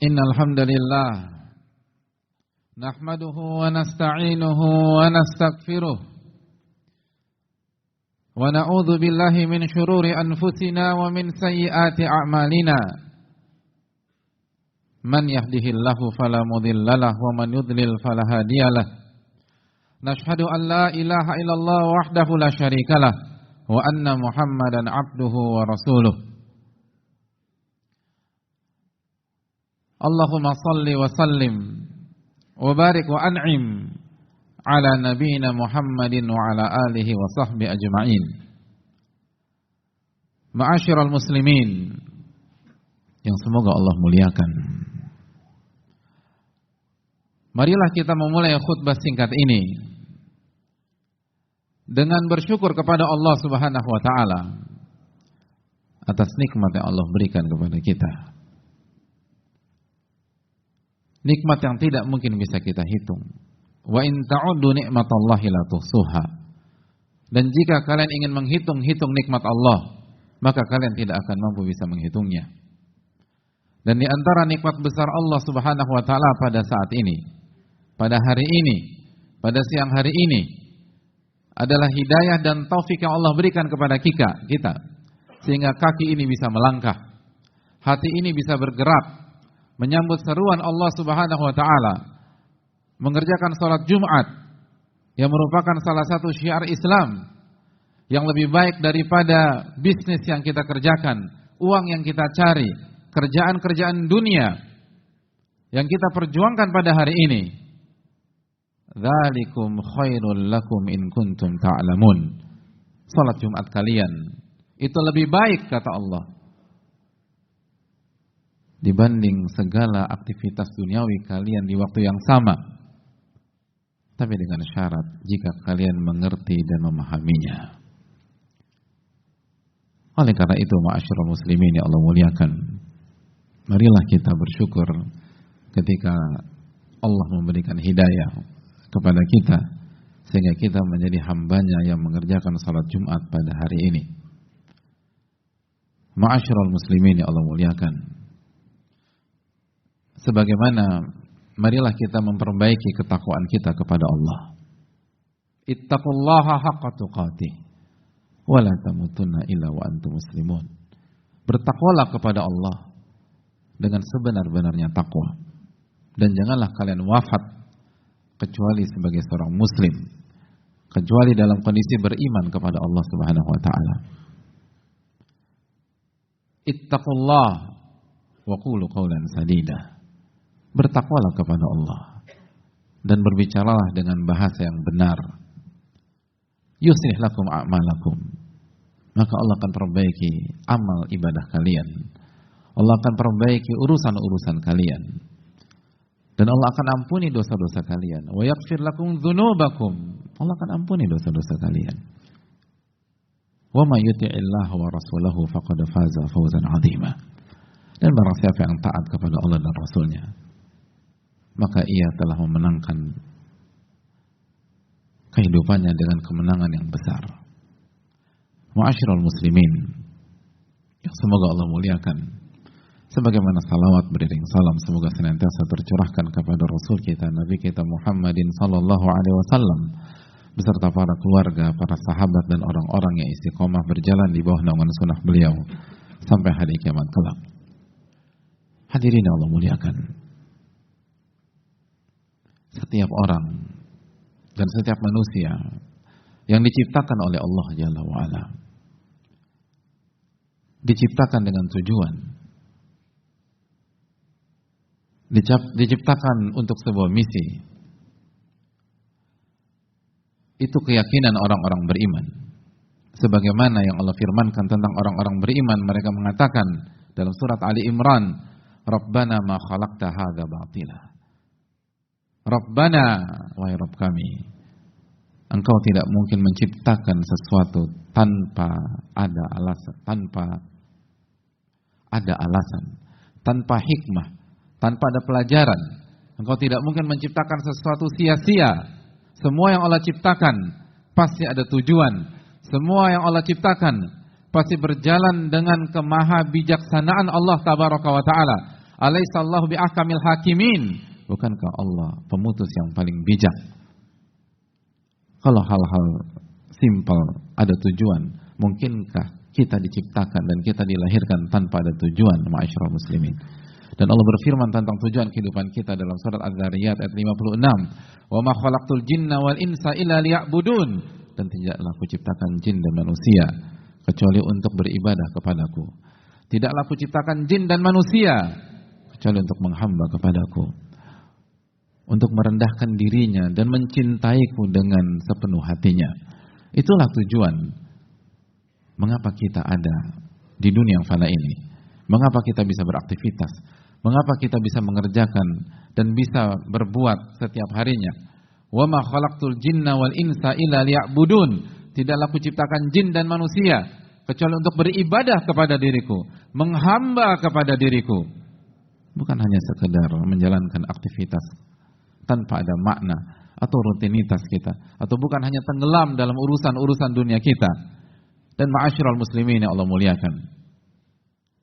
Innal hamdalillah nahmaduhu wa nasta'inuhu wa nastaghfiruh wa na'udzu billahi min shururi anfusina wa min sayyiati a'malina. Man yahdihillahu fala mudilla lahu wa man yudlil fala hadiyalah. Nashhadu an la ilaha illallah wahdahu la syarikalah wa anna Muhammadan abduhu wa rasuluh. Allahumma salli wa sallim wa barik wa an'im ala nabiyyina Muhammadin wa ala alihi wa sahbihi ajma'in. Ma'asyiral muslimin yang semoga Allah muliakan. Marilah kita memulai khutbah singkat ini dengan bersyukur kepada Allah Subhanahu wa taala atas nikmat yang Allah berikan kepada kita. Nikmat yang tidak mungkin bisa kita hitung. Wa in ta'uddu ni'matallahi la tuhsuha. Dan jika kalian ingin menghitung-hitung nikmat Allah, maka kalian tidak akan mampu bisa menghitungnya. Dan di antara nikmat besar Allah Subhanahu wa taala pada saat ini, pada hari ini, pada siang hari ini adalah hidayah dan taufik yang Allah berikan kepada kita sehingga kaki ini bisa melangkah, hati ini bisa bergerak menyambut seruan Allah Subhanahu wa taala, mengerjakan salat Jumat yang merupakan salah satu syiar Islam yang lebih baik daripada bisnis yang kita kerjakan, uang yang kita cari, kerjaan-kerjaan dunia yang kita perjuangkan pada hari ini. Dzalikum khairul lakum in kuntum ta'lamun. Salat Jumat kalian itu lebih baik kata Allah dibanding segala aktivitas duniawi kalian di waktu yang sama. Tapi dengan syarat jika kalian mengerti dan memahaminya. Oleh karena itu, ma'asyiral muslimin yang Allah muliakan, marilah kita bersyukur ketika Allah memberikan hidayah kepada kita sehingga kita menjadi hambanya yang mengerjakan salat Jumat pada hari ini. Ma'asyiral muslimin yang Allah muliakan, sebagaimana marilah kita memperbaiki ketakwaan kita kepada Allah. Ittaqullaha haqqa tuqatih wa la tamutunna illa wa antum muslimun. Bertakwalah kepada Allah dengan sebenar-benarnya takwa, dan janganlah kalian wafat kecuali sebagai seorang muslim, kecuali dalam kondisi beriman kepada Allah Subhanahu wa taala. Ittaqullah wa qulu qawlan sadida. Bertakwalah kepada Allah dan berbicaralah dengan bahasa yang benar. Yuslih lakum a'malakum. Maka Allah akan perbaiki amal ibadah kalian. Allah akan perbaiki urusan-urusan kalian. Dan Allah akan ampuni dosa-dosa kalian. Wa yaghfir lakum dzunubakum. Allah akan ampuni dosa-dosa kalian. Wa may yuti'illah wa rasulahu faqad faza fawzan 'azima. Dan barang siapa yang taat kepada Allah dan Rasulnya, maka ia telah memenangkan kehidupannya dengan kemenangan yang besar. Ma'asyiral muslimin yang semoga Allah muliakan, sebagaimana salawat beriring salam semoga senantiasa tercurahkan kepada Rasul kita, Nabi kita Muhammadin sallallahu alaihi wasallam beserta para keluarga, para sahabat dan orang-orang yang istiqomah berjalan di bawah naungan sunnah beliau sampai hari kiamat kelak. Hadirin yang Allah muliakan, setiap orang dan setiap manusia yang diciptakan oleh Allah Jalla wa'ala diciptakan dengan tujuan, diciptakan untuk sebuah misi. Itu keyakinan orang-orang beriman. Sebagaimana yang Allah firmankan tentang orang-orang beriman, mereka mengatakan dalam surat Ali Imran, Rabbana ma khalaqta hadza batila. Rabbana, wahai Rabb kami, Engkau tidak mungkin menciptakan sesuatu tanpa ada alasan, tanpa hikmah, tanpa ada pelajaran. Engkau tidak mungkin menciptakan sesuatu sia-sia. Semua yang Allah ciptakan pasti ada tujuan. Semua yang Allah ciptakan pasti berjalan dengan kemaha bijaksanaan Allah tabaraka wa ta'ala. Alaihissallahu biahkamil hakimin. Bukankah Allah pemutus yang paling bijak? Kalau hal-hal simpel ada tujuan, mungkinkah kita diciptakan dan kita dilahirkan tanpa ada tujuan, ma'asyiral muslimin? Dan Allah berfirman tentang tujuan kehidupan kita dalam surat Az-Zariyat ayat 56. Wa ma khalaqtul jinna wal insa illa liya'budun. Dan tidaklah kuciptakan jin dan manusia kecuali untuk beribadah kepadaku. Tidaklah kuciptakan jin dan manusia kecuali untuk menghamba kepadaku, untuk merendahkan dirinya dan mencintaiku dengan sepenuh hatinya. Itulah tujuan mengapa kita ada di dunia yang fana ini. Mengapa kita bisa beraktivitas, mengapa kita bisa mengerjakan dan bisa berbuat setiap harinya. Wa ma khalaqtul jinna wal insa illa liya'budun. Tidaklah kuciptakan jin dan manusia kecuali untuk beribadah kepada diriku, menghamba kepada diriku. Bukan hanya sekedar menjalankan aktivitas tanpa ada makna atau rutinitas kita, atau bukan hanya tenggelam dalam urusan-urusan dunia kita. Dan ma'asyiral muslimin yang Allah muliakan,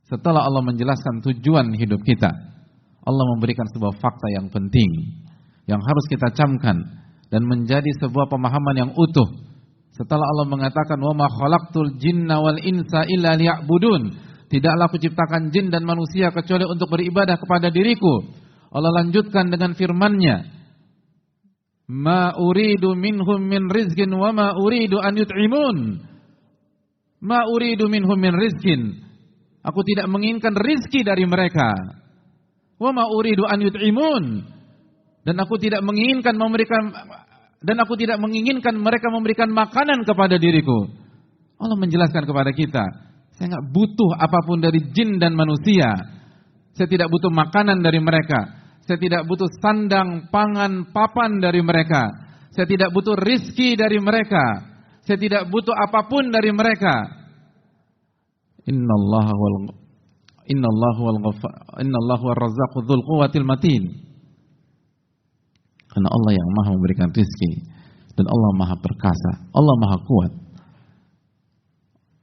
setelah Allah menjelaskan tujuan hidup kita, Allah memberikan sebuah fakta yang penting yang harus kita camkan dan menjadi sebuah pemahaman yang utuh. Setelah Allah mengatakan wa ma khalaqtul jinna wal insa illa liya'budun, tidaklah kuciptakan jin dan manusia kecuali untuk beribadah kepada diriku. Allah lanjutkan dengan firman-Nya, ma uridu minhum min rizqin wa ma uridu an yut'imun. Ma uridu minhum min rizqin, aku tidak menginginkan rizki dari mereka. Wa ma uridu an yut'imun, dan aku tidak menginginkan mereka memberikan makanan kepada diriku. Allah menjelaskan kepada kita, saya enggak butuh apapun dari jin dan manusia. Saya tidak butuh makanan dari mereka. Saya tidak butuh sandang, pangan, papan dari mereka. Saya tidak butuh rizki dari mereka. Saya tidak butuh apapun dari mereka. Innallaha wal razzaqu dzul quwwatil matin. Karena Allah yang Maha memberikan rizki dan Allah Maha perkasa, Allah Maha kuat.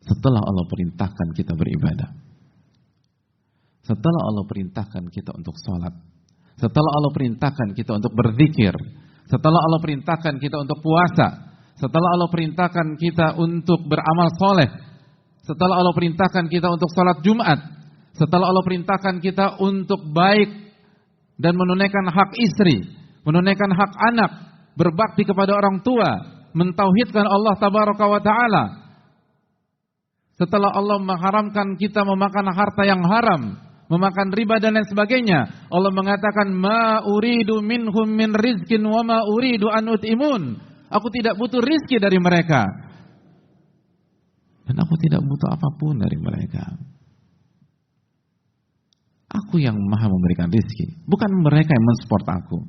Setelah Allah perintahkan kita beribadah, setelah Allah perintahkan kita untuk sholat, setelah Allah perintahkan kita untuk berzikir, setelah Allah perintahkan kita untuk puasa, setelah Allah perintahkan kita untuk beramal soleh, setelah Allah perintahkan kita untuk sholat Jumat, setelah Allah perintahkan kita untuk baik dan menunaikan hak istri, menunaikan hak anak, berbakti kepada orang tua, mentauhidkan Allah tabaraka wa ta'ala. Setelah Allah mengharamkan kita memakan harta yang haram, memakan riba dan lain sebagainya, Allah mengatakan ma uridu minhum min rizkin wa ma uridu an ut'imun. Aku tidak butuh rizki dari mereka dan aku tidak butuh apapun dari mereka. Aku yang Maha memberikan rizki, bukan mereka yang mensupport aku.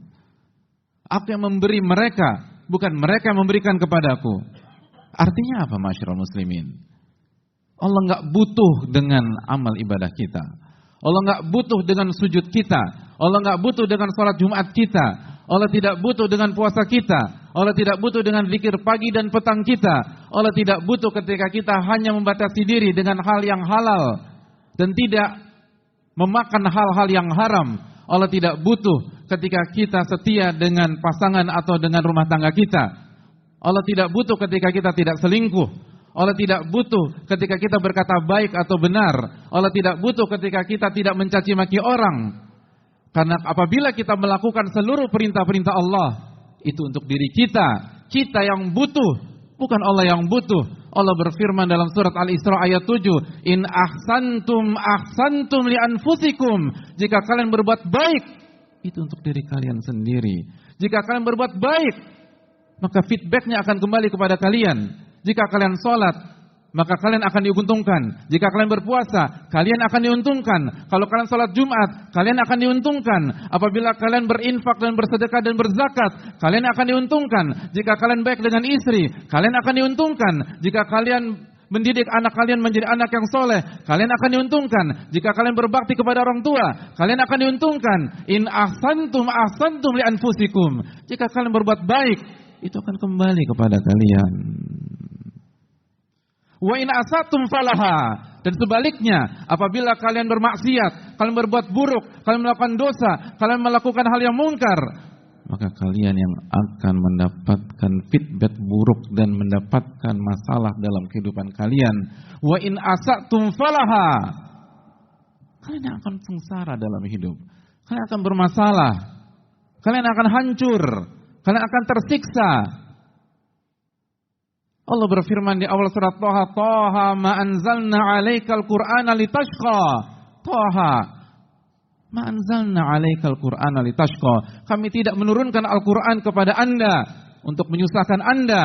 Aku yang memberi mereka, bukan mereka yang memberikan kepadaku. Artinya apa, ma'asyiral muslimin? Allah enggak butuh dengan amal ibadah kita. Allah enggak butuh dengan sujud kita. Allah enggak butuh dengan salat Jumat kita. Allah tidak butuh dengan puasa kita. Allah tidak butuh dengan zikir pagi dan petang kita. Allah tidak butuh ketika kita hanya membatasi diri dengan hal yang halal dan tidak memakan hal-hal yang haram. Allah tidak butuh ketika kita setia dengan pasangan atau dengan rumah tangga kita. Allah tidak butuh ketika kita tidak selingkuh. Allah tidak butuh ketika kita berkata baik atau benar. Allah tidak butuh ketika kita tidak mencaci maki orang. Karena apabila kita melakukan seluruh perintah-perintah Allah, itu untuk diri kita. Kita yang butuh, bukan Allah yang butuh. Allah berfirman dalam surat Al-Isra ayat 7, in ahsantum ahsantum li anfusikum. Jika kalian berbuat baik, itu untuk diri kalian sendiri. Jika kalian berbuat baik, maka feedbacknya akan kembali kepada kalian. Jika kalian sholat, maka kalian akan diuntungkan. Jika kalian berpuasa, kalian akan diuntungkan. Kalau kalian sholat Jumat, kalian akan diuntungkan. Apabila kalian berinfak dan bersedekah dan berzakat, kalian akan diuntungkan. Jika kalian baik dengan istri, kalian akan diuntungkan. Jika kalian mendidik anak kalian menjadi anak yang soleh, kalian akan diuntungkan. Jika kalian berbakti kepada orang tua, kalian akan diuntungkan. In ahsantum ahsantum li anfusikum. Jika kalian berbuat baik, itu akan kembali kepada kalian. Wa in asatum falaha. Dan sebaliknya, apabila kalian bermaksiat, kalian berbuat buruk, kalian melakukan dosa, kalian melakukan hal yang mungkar, maka kalian yang akan mendapatkan feedback buruk dan mendapatkan masalah dalam kehidupan kalian. Wa in asatum falaha. Kalian akan sengsara dalam hidup. Kalian akan bermasalah. Kalian akan hancur. Kalian akan tersiksa. Allah berfirman di awal surat Thaha, Thaha ma anzalna 'alaikal Qur'ana litashqa. Thaha ma anzalna 'alaikal Qur'ana litashqa. Kami tidak menurunkan Al-Qur'an kepada Anda untuk menyusahkan Anda,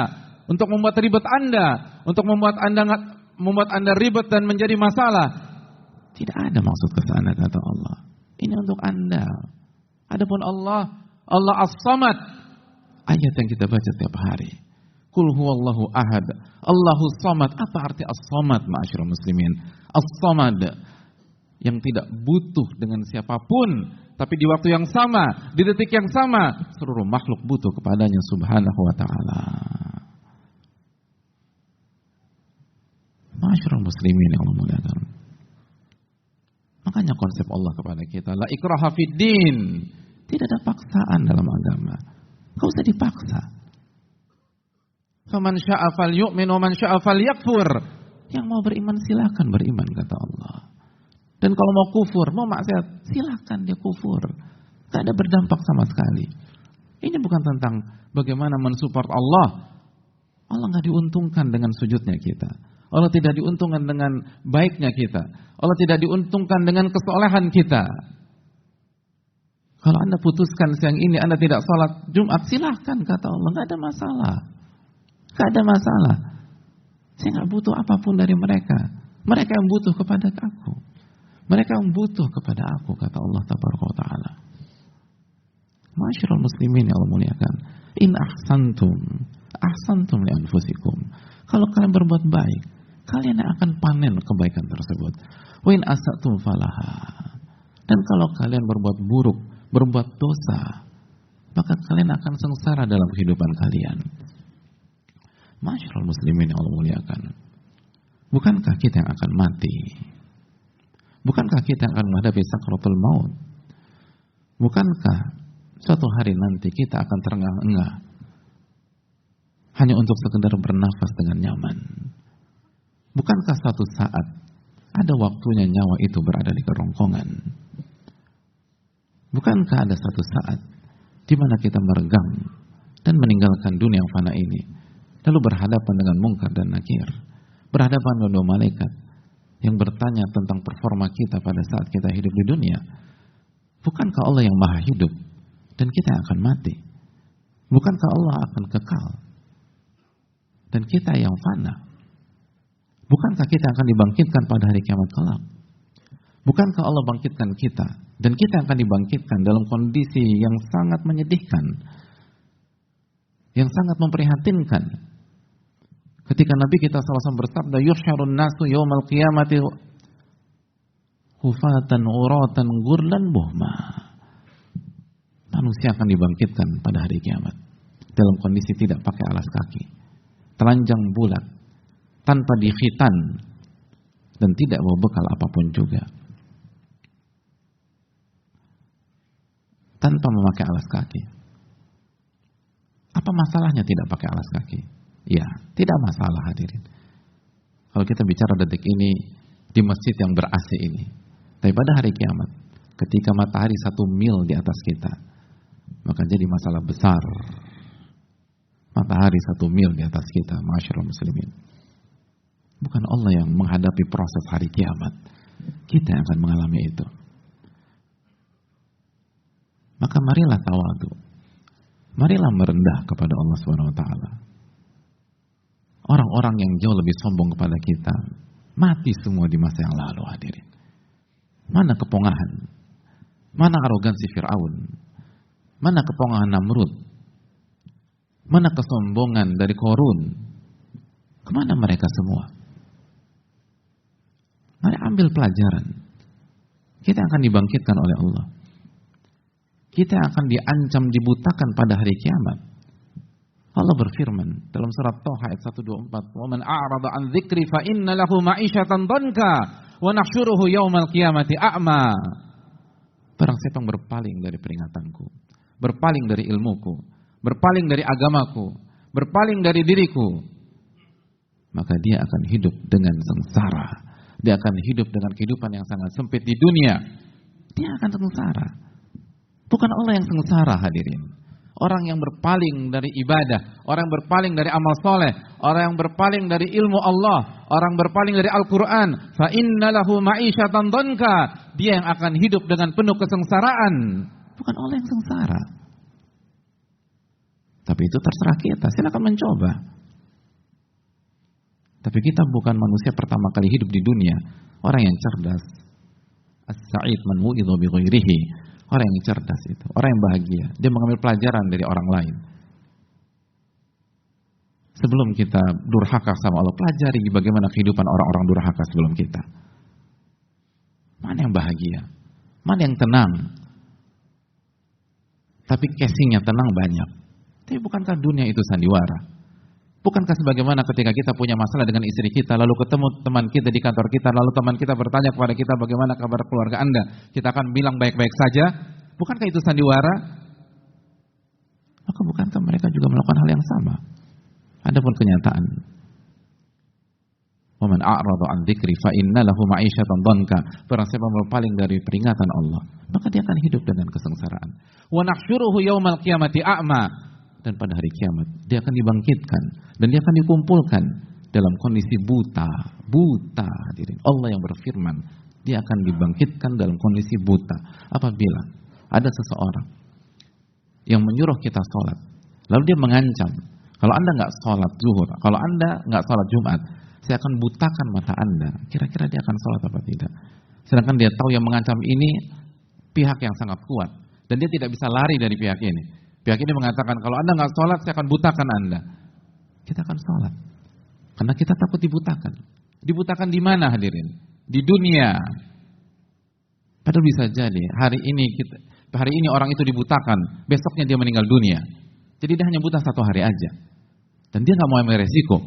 untuk membuat ribet Anda, untuk membuat Anda ribet dan menjadi masalah. Tidak ada maksud ke sana, kata Allah. Ini untuk Anda. Adapun Allah As-Samad, ayat yang kita baca setiap hari. Qul huwallahu ahad, Allahus samad. Apa arti as-samad, ma'asyiral muslimin? As-samad yang tidak butuh dengan siapapun, tapi di waktu yang sama, di detik yang sama, seluruh makhluk butuh kepadanya subhanahu wa ta'ala. Ma'asyiral muslimin yang Allah muliakan. Makanya konsep Allah kepada kita, la ikraha fid din. Tidak ada paksaan dalam agama. Enggak usah dipaksa. Faman syaa falyu'min wa man syaa falyakfur. Yang mau beriman silakan beriman, kata Allah. Dan kalau mau kufur, mau maksiat, silakan dia kufur. Enggak ada berdampak sama sekali. Ini bukan tentang bagaimana mensupport Allah. Allah enggak diuntungkan dengan sujudnya kita. Allah tidak diuntungkan dengan baiknya kita. Allah tidak diuntungkan dengan kesolehan kita. Kalau Anda putuskan siang ini Anda tidak sholat Jumat, silahkan, kata Allah. Enggak ada masalah. Enggak ada masalah. Saya enggak butuh apapun dari mereka. Mereka yang butuh kepada aku. Mereka yang butuh kepada aku, kata Allah Tabaraka wa Ta'ala. Ma'asyiral muslimin yang Allah muliakan. In ahsantum li anfusikum. Kalau kalian berbuat baik, kalian akan panen kebaikan tersebut. Wa in asatum falaha. Dan kalau kalian berbuat buruk, berbuat dosa, maka kalian akan sengsara dalam kehidupan kalian. Ma'asyiral muslimin yang Allah muliakan. Bukankah kita yang akan mati? Bukankah kita yang akan menghadapi sakratul maut? Bukankah suatu hari nanti kita akan terengah-engah hanya untuk sekedar bernafas dengan nyaman? Bukankah suatu saat ada waktunya nyawa itu berada di kerongkongan? Bukankah ada suatu saat di mana kita meregang dan meninggalkan dunia yang fana ini, lalu berhadapan dengan mungkar dan nakir, berhadapan dengan dua malaikat yang bertanya tentang performa kita pada saat kita hidup di dunia? Bukankah Allah yang maha hidup dan kita akan mati? Bukankah Allah akan kekal dan kita yang fana? Bukankah kita akan dibangkitkan pada hari kiamat kelak? Bukankah Allah bangkitkan kita dan kita akan dibangkitkan dalam kondisi yang sangat menyedihkan, yang sangat memprihatinkan? Ketika Nabi kita SAW bersabda, yuhsyarun nasu yawmal qiyamati hufatan uratan ghurlan buhma. Manusia akan dibangkitkan pada hari kiamat dalam kondisi tidak pakai alas kaki, telanjang bulat, tanpa dikhitan, dan tidak bawa bekal apapun juga, tanpa memakai alas kaki. Apa masalahnya tidak pakai alas kaki? Ya, tidak masalah, hadirin. Kalau kita bicara detik ini di masjid yang ber-AC ini, tapi pada hari kiamat, ketika matahari 1 mil di atas kita, maka jadi masalah besar. Matahari 1 mil di atas kita, ma'asyiral muslimin. Bukan Allah yang menghadapi proses hari kiamat, kita yang akan mengalami itu. Maka marilah tawadu, marilah merendah kepada Allah Subhanahu wa Ta'ala. Orang-orang yang jauh lebih sombong kepada kita mati semua di masa yang lalu, hadirin. Mana kepongahan, mana arogansi Fir'aun, mana kepongahan Namrud, mana kesombongan dari Korun, kemana mereka semua? Mari ambil pelajaran. Kita akan dibangkitkan oleh Allah. Kita akan diancam dibutakan pada hari kiamat. Allah berfirman dalam surat Thaha ayat 124, "Wa man a'rada an dzikri fa inna lahu ma'isyatan dhanka wa nahsyuruhu yaumal qiyamati a'ma." Barang siapa yang berpaling dari peringatanku, berpaling dari ilmuku, berpaling dari agamaku, berpaling dari diriku, maka dia akan hidup dengan sengsara. Dia akan hidup dengan kehidupan yang sangat sempit di dunia. Dia akan sengsara. Bukan Allah yang sengsara, hadirin. Orang yang berpaling dari ibadah, orang yang berpaling dari amal soleh, orang yang berpaling dari ilmu Allah, orang berpaling dari Al-Quran, fa inna lahu ma'isyatan dhanka, dia yang akan hidup dengan penuh kesengsaraan. Bukan Allah yang sengsara. Tapi itu terserah kita, silakan mencoba. Tapi kita bukan manusia pertama kali hidup di dunia. Orang yang cerdas, as-sa'id man wu'idha bi ghairihi. Orang yang cerdas itu, orang yang bahagia, dia mengambil pelajaran dari orang lain. Sebelum kita durhaka sama Allah, pelajari bagaimana kehidupan orang-orang durhaka sebelum kita. Mana yang bahagia? Mana yang tenang? Tapi casingnya tenang banyak. Tapi bukankah dunia itu sandiwara? Bukankah sebagaimana ketika kita punya masalah dengan istri kita, lalu ketemu teman kita di kantor kita, lalu teman kita bertanya kepada kita, bagaimana kabar keluarga Anda? Kita akan bilang baik-baik saja. Bukankah itu sandiwara? Maka bukankah mereka juga melakukan hal yang sama? Adapun kenyataan, "Wa man a'rada an dzikri fa inna lahu ma'isyatan dhanka." Barang siapa berpaling dari peringatan Allah, maka dia akan hidup dengan kesengsaraan. "Wa nahsyuruhu yaumal qiyamati a'ma." Dan pada hari kiamat dia akan dibangkitkan dan dia akan dikumpulkan dalam kondisi buta. Buta, hadirin. Allah yang berfirman, dia akan dibangkitkan dalam kondisi buta. Apabila ada seseorang yang menyuruh kita sholat, lalu dia mengancam, kalau Anda nggak sholat zuhur, kalau Anda nggak sholat Jumat, saya akan butakan mata Anda. Kira-kira dia akan sholat apa tidak? Sedangkan dia tahu yang mengancam ini pihak yang sangat kuat dan dia tidak bisa lari dari pihak ini. Pihak ini mengatakan, kalau Anda nggak sholat, saya akan butakan Anda. Kita akan sholat. Karena kita takut dibutakan. Dibutakan di mana, hadirin? Di dunia. Padahal bisa jadi, hari ini orang itu dibutakan, besoknya dia meninggal dunia. Jadi dia hanya buta 1 hari aja. Dan dia nggak mau ambil resiko.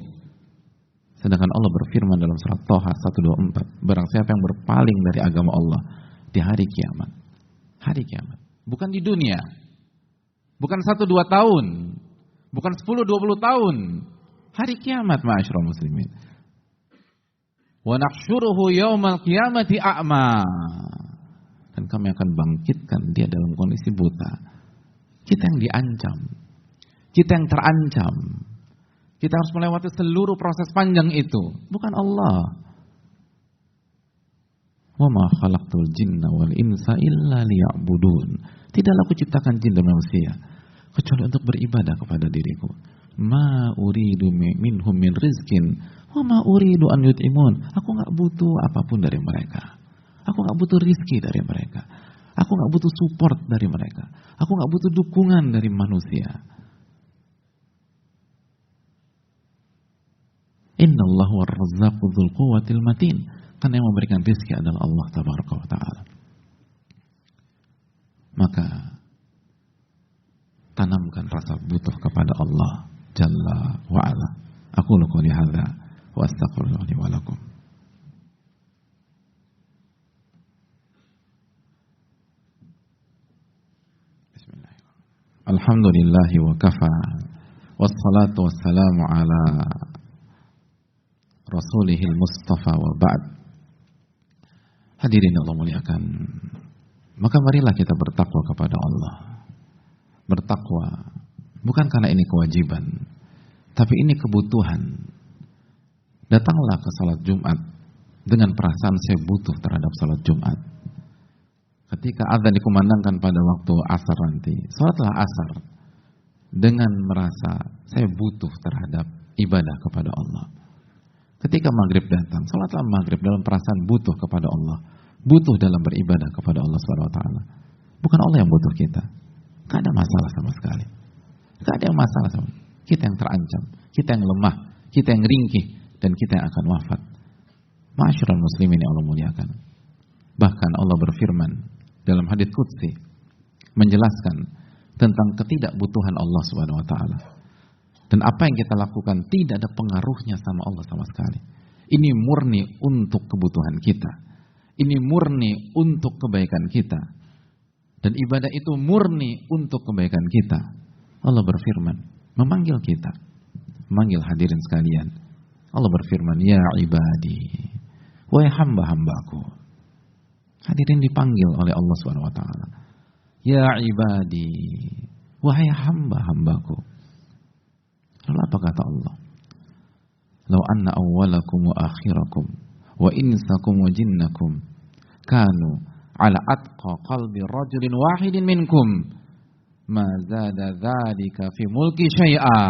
Sedangkan Allah berfirman dalam surat Thaha 124, barang siapa yang berpaling dari agama Allah di hari kiamat. Hari kiamat. Bukan di dunia. Bukan 1-2 tahun, bukan 10-20 tahun. Hari kiamat, ma'asyiral muslimin. Wa nahsyuruhu yaumal qiyamati a'ma. Dan kami akan bangkitkan dia dalam kondisi buta. Kita yang diancam, kita yang terancam. Kita harus melewati seluruh proses panjang itu, bukan Allah. Wa ma khalaqtul jinna wal insa illa liya'budun. Tidaklah aku ciptakan jin dan manusia kecuali untuk beribadah kepada diriku. Ma uridu minhum min rizkin wa ma uridu an yut'imun. Aku enggak butuh apapun dari mereka. Aku enggak butuh rizki dari mereka. Aku enggak butuh support dari mereka. Aku enggak butuh dukungan dari manusia. Innallahu ar-razzaqu dzul quwwatil matin. Karena yang memberikan rizki adalah Allah tabaraka wa ta'ala. Maka tanamkan rasa butuh kepada Allah Jalla wa ala. Aku qouli hadza wa astaghfirullah li wa lakum. Bismillahirrahmanirrahim. Alhamdulillah wa kafa. Wassalatu wassalamu ala Rasulihil Mustafa wa ba'd. Hadirin Allah muliakan. Maka marilah kita bertakwa kepada Allah. Bertakwa bukan karena ini kewajiban, tapi ini kebutuhan. Datanglah ke salat Jumat dengan perasaan saya butuh terhadap salat Jumat. Ketika azan dikumandangkan pada waktu asar nanti, salatlah asar dengan merasa saya butuh terhadap ibadah kepada Allah. Ketika maghrib datang, salatlah maghrib dalam perasaan butuh kepada Allah. Butuh dalam beribadah kepada Allah SWT. Bukan Allah yang butuh kita. Gak ada masalah sama sekali. Gak ada yang masalah sama kita yang terancam, kita yang lemah, kita yang ringkih, dan kita yang akan wafat. Ma'asyiral muslimin yang Allah muliakan. Bahkan Allah berfirman dalam hadits qudsi menjelaskan tentang ketidakbutuhan Allah SWT. Dan apa yang kita lakukan tidak ada pengaruhnya sama Allah sama sekali. Ini murni untuk kebutuhan kita. Ini murni untuk kebaikan kita. Dan ibadah itu murni untuk kebaikan kita. Allah berfirman, memanggil kita, memanggil hadirin sekalian. Allah berfirman, ya ibadi, wahai hamba-hambaku. Hadirin dipanggil oleh Allah SWT. Ya ibadi, wahai hamba-hambaku. Lalu apa kata Allah? Lau anna awwalakum wa akhirakum wa insakum wa jinnakum kanu ala atqa qalbi rajulin wahidin minkum ma zada dzalika fi mulki syai'a.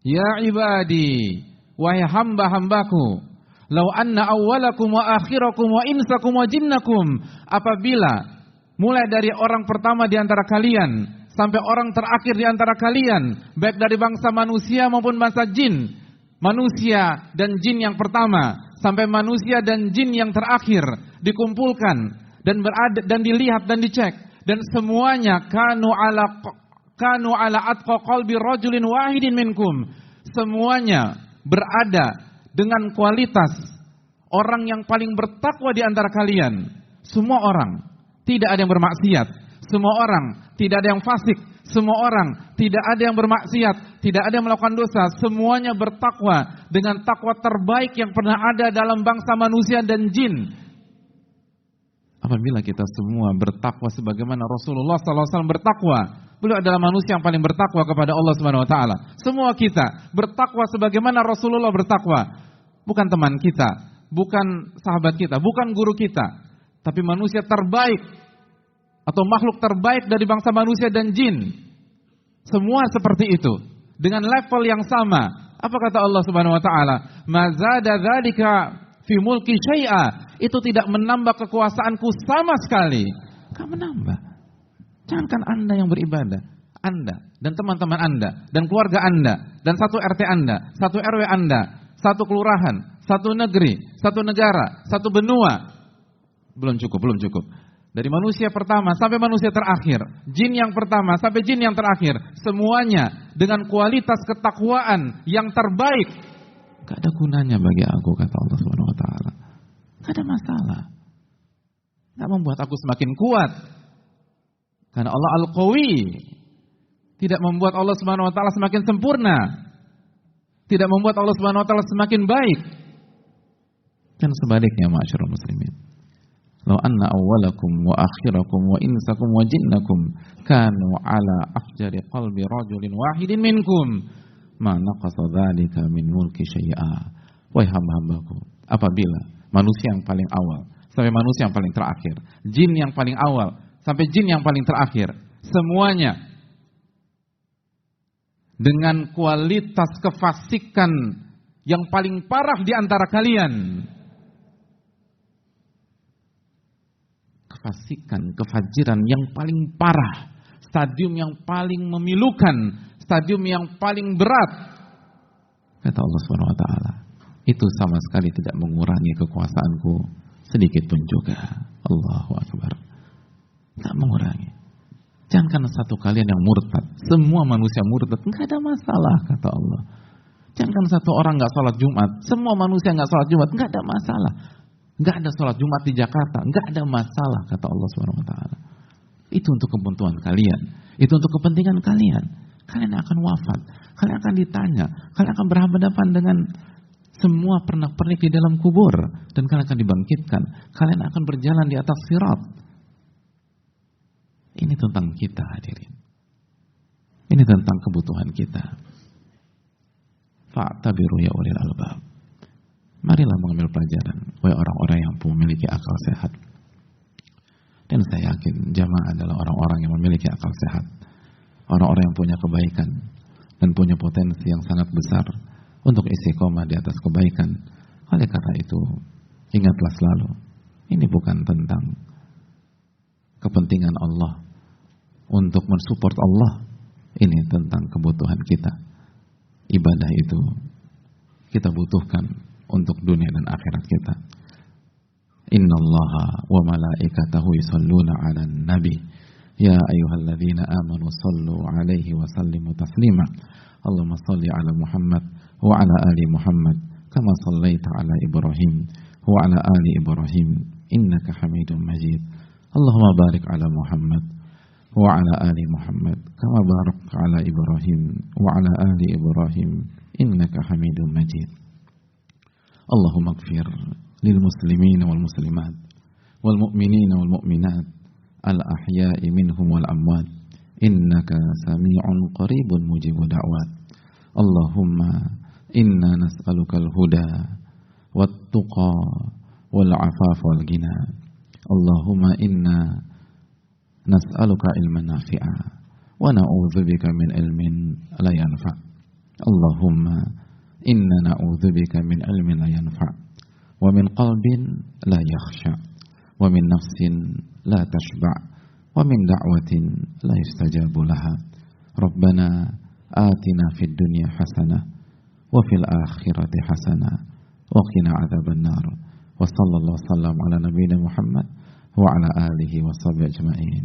Ya ibadi, wahai hamba-hambaku, lau anna awwalakum wa akhirakum wa insakum wa jinnakum, apabila mulai dari orang pertama di antara kalian sampai orang terakhir di antara kalian, baik dari bangsa manusia maupun bangsa jin, manusia dan jin yang pertama sampai manusia dan jin yang terakhir dikumpulkan dan berada dan dilihat dan dicek, dan semuanya kanu ala atqa qalbi rajulin wahidin minkum, semuanya berada dengan kualitas orang yang paling bertakwa di antara kalian. Semua orang tidak ada yang bermaksiat, semua orang tidak ada yang fasik, semua orang tidak ada yang bermaksiat, tidak ada yang melakukan dosa, semuanya bertakwa dengan takwa terbaik yang pernah ada dalam bangsa manusia dan jin. Apabila kita semua bertakwa sebagaimana Rasulullah SAW bertakwa, beliau adalah manusia yang paling bertakwa kepada Allah Subhanahu Wa Taala. Semua kita bertakwa sebagaimana Rasulullah bertakwa, bukan teman kita, bukan sahabat kita, bukan guru kita, tapi manusia terbaik atau makhluk terbaik dari bangsa manusia dan jin. Semua seperti itu dengan level yang sama. Apa kata Allah Subhanahu wa taala? Mazada dzalika fi mulki syai'a. Itu tidak menambah kekuasaanku sama sekali. Enggak menambah. Jangankan Anda yang beribadah, Anda dan teman-teman Anda dan keluarga Anda dan satu RT Anda, satu RW Anda, satu kelurahan, satu negeri, satu negara, satu benua. Belum cukup. Dari manusia pertama sampai manusia terakhir, jin yang pertama sampai jin yang terakhir, semuanya dengan kualitas ketakwaan yang terbaik. Gak ada gunanya bagi aku, kata Allah Subhanahu Wa Taala. Gak ada masalah. Gak membuat aku semakin kuat. Karena Allah Al-Qawi tidak membuat Allah Subhanahu Wa Taala semakin sempurna, tidak membuat Allah Subhanahu Wa Taala semakin baik. Dan sebaliknya, ma'asyiral muslimin. Lau anna awwalakum wa akhirakum wa insakum wa jinnakum kanu ala afjari qalbi rajulin wahidin minkum ma naqasa dzalika min mulki syai'a. Wahai hamba-hambaku, apabila manusia yang paling awal sampai manusia yang paling terakhir, jin yang paling awal sampai jin yang paling terakhir, semuanya dengan kualitas kefasikan yang paling parah di antara kalian, kefasikan, kefajiran yang paling parah, stadium yang paling memilukan, stadium yang paling berat, kata Allah Subhanahu wa taala, itu sama sekali tidak mengurangi kekuasaanku sedikit pun juga. Allahu Akbar. Tak mengurangi. Jangan karena satu kalian yang murtad, semua manusia murtad, enggak ada masalah, kata Allah. Jangan karena satu orang enggak sholat Jumat, semua manusia enggak sholat Jumat, enggak ada masalah. Enggak ada sholat Jumat di Jakarta, enggak ada masalah, kata Allah Subhanahu wa taala. Itu untuk kebutuhan kalian, itu untuk kepentingan kalian. Kalian akan wafat, kalian akan ditanya, kalian akan berhadapan dengan semua pernak-pernik di dalam kubur, dan kalian akan dibangkitkan, kalian akan berjalan di atas sirat. Ini tentang kita, hadirin. Ini tentang kebutuhan kita. Fa'tabiru ya ulil albab. Marilah mengambil pelajaran, wahai orang-orang yang memiliki akal sehat. Dan saya yakin jamaah adalah orang-orang yang memiliki akal sehat, orang-orang yang punya kebaikan dan punya potensi yang sangat besar untuk istiqomah di atas kebaikan. Oleh karena itu, ingatlah selalu, ini bukan tentang kepentingan Allah untuk mensupport Allah, ini tentang kebutuhan kita. Ibadah itu kita butuhkan untuk dunia dan akhirat kita. Innallaha wa malaikatahu yusholluna 'alan nabi يا أيها الذين آمنوا صلوا عليه وسلموا تسليما اللهم صل على محمد وعلى آل محمد كما صليت على إبراهيم وعلى آل إبراهيم إنك حميد مجيد اللهم بارك على محمد وعلى آل محمد كما باركت على إبراهيم وعلى آل إبراهيم إنك حميد مجيد اللهم اغفر للمسلمين والمسلمات والمؤمنين والمؤمنات الأحياء منهم والأموات إنك سميع قريب مجيب دعوات اللهم إنا نسألك الهدى والتقى والعفاف والغنى اللهم إنا نسألك علما نافعا ونعوذ بك من علم لا ينفع اللهم إنا نعوذ بك من علم لا ينفع ومن قلب لا يخشع ومن نفس لا تشبع ومن دعوة لا يستجاب لها ربنا آتنا في الدنيا حسنة وفي الآخرة حسنة وقنا عذاب النار وصلى الله وسلم على نبينا محمد وعلى آله وصحبه أجمعين.